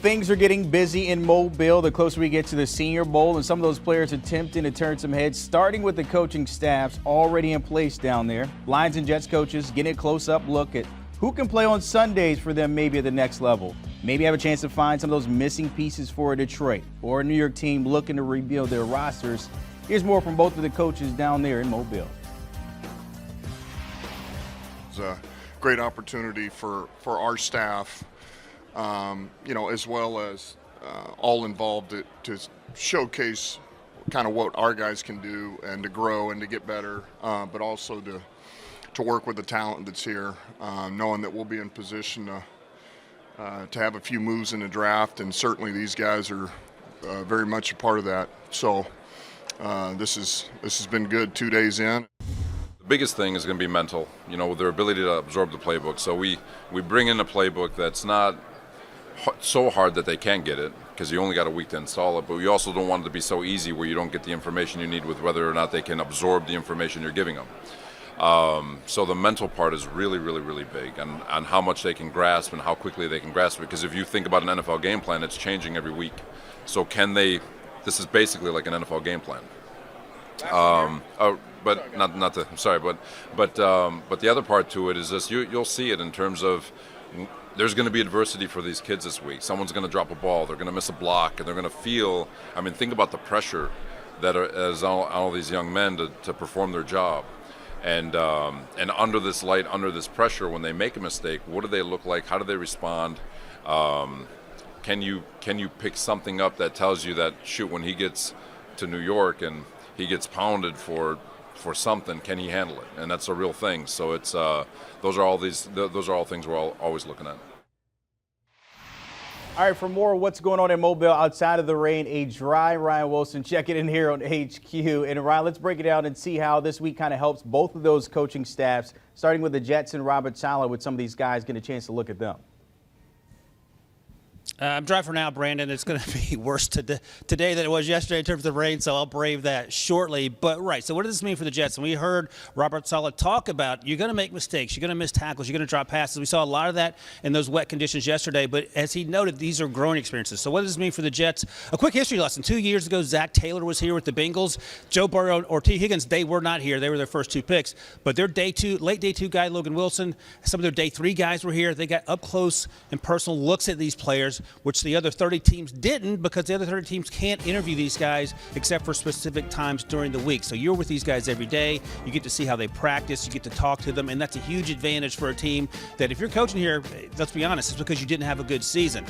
things are getting busy in Mobile the closer we get to the Senior Bowl, and some of those players attempting to turn some heads, starting with the coaching staffs already in place down there. Lions and Jets coaches getting a close-up look at who can play on Sundays for them maybe at the next level. Maybe have a chance to find some of those missing pieces for a Detroit or a New York team looking to rebuild their rosters. Here's more from both of the coaches down there in Mobile. It's a great opportunity for our staff, as well as all involved to showcase kind of what our guys can do and to grow and to get better, but also to work with the talent that's here, knowing that we'll be in position to have a few moves in the draft, and certainly these guys are very much a part of that. So this has been good 2 days in. The biggest thing is going to be mental, their ability to absorb the playbook. So we bring in a playbook that's not so hard that they can't get it, because you only got a week to install it, but we also don't want it to be so easy where you don't get the information you need with whether or not they can absorb the information you're giving them. So the mental part is really, really, really big, on how much they can grasp and how quickly they can grasp it, because if you think about an NFL game plan, it's changing every week. So this is basically like an NFL game plan. But the other part to it is this: you'll see it in terms of there's going to be adversity for these kids this week. Someone's going to drop a ball, they're going to miss a block, and they're going to feel. Think about the pressure that is on all these young men to perform their job, and under this light, under this pressure, when they make a mistake, what do they look like? How do they respond? Can you pick something up that tells you that when he gets to New York and he gets pounded for something, can he handle it? And that's a real thing. So it's those are all things we're always looking at. All right, for more of what's going on in Mobile outside of the rain, a dry Ryan Wilson checking in here on HQ. And Ryan, let's break it down and see how this week kind of helps both of those coaching staffs, starting with the Jets and Robert Saleh, with some of these guys getting a chance to look at them. I'm dry for now, Brandon. It's going to be worse today than it was yesterday in terms of rain, so I'll brave that shortly. But, right, so what does this mean for the Jets? And we heard Robert Saleh talk about you're going to make mistakes, you're going to miss tackles, you're going to drop passes. We saw a lot of that in those wet conditions yesterday, but as he noted, these are growing experiences. So what does this mean for the Jets? A quick history lesson. 2 years ago, Zach Taylor was here with the Bengals. Joe Burrow or T. Higgins, they were not here. They were their first two picks. But their late day two guy, Logan Wilson, some of their day three guys were here. They got up close and personal looks at these players, which the other 30 teams didn't, because the other 30 teams can't interview these guys except for specific times during the week. So you're with these guys every day. You get to see how they practice. You get to talk to them, and that's a huge advantage for a team that if you're coaching here, let's be honest, it's because you didn't have a good season.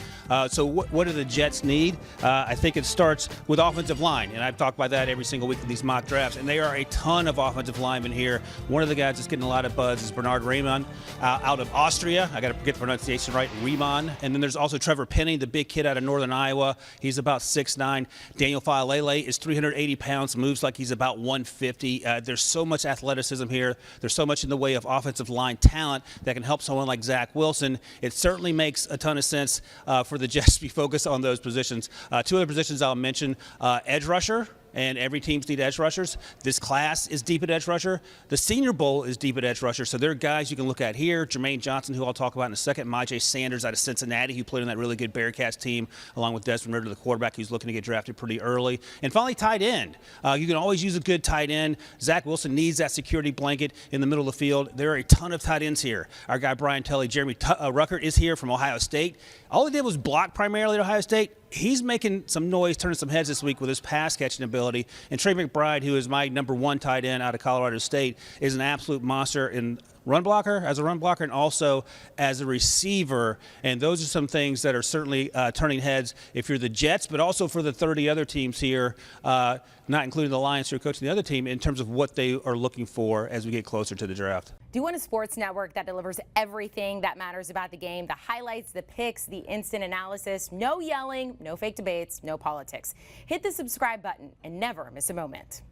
So what do the Jets need? I think it starts with offensive line, and I've talked about that every single week in these mock drafts, and there are a ton of offensive linemen here. One of the guys that's getting a lot of buzz is Bernard Riemann out of Austria. I got to get the pronunciation right, Riemann. And then there's also Trevor Penny, the big kid out of Northern Iowa. He's about 6'9". Daniel Faalele is 380 pounds, moves like he's about 150. There's so much athleticism here. There's so much in the way of offensive line talent that can help someone like Zach Wilson. It certainly makes a ton of sense for the Jets to be focused on those positions. Two other positions I'll mention, edge rusher. And every team's need edge rushers. This class is deep at edge rusher. The Senior Bowl is deep at edge rusher. So there are guys you can look at here. Jermaine Johnson, who I'll talk about in a second. Myjai Sanders out of Cincinnati, who played on that really good Bearcats team, along with Desmond Ridder, the quarterback, who's looking to get drafted pretty early. And finally, tight end. You can always use a good tight end. Zach Wilson needs that security blanket in the middle of the field. There are a ton of tight ends here. Our guy Brian Telly, Jeremy Ruckert is here from Ohio State. All he did was block primarily at Ohio State. He's making some noise, turning some heads this week with his pass catching ability. And Trey McBride, who is my number one tight end out of Colorado State, is an absolute monster in as a run blocker, and also as a receiver. And those are some things that are certainly turning heads if you're the Jets, but also for the 30 other teams here, not including the Lions who are coaching the other team, in terms of what they are looking for as we get closer to the draft. Do you want a sports network that delivers everything that matters about the game? The highlights, the picks, the instant analysis, no yelling, no fake debates, no politics. Hit the subscribe button and never miss a moment.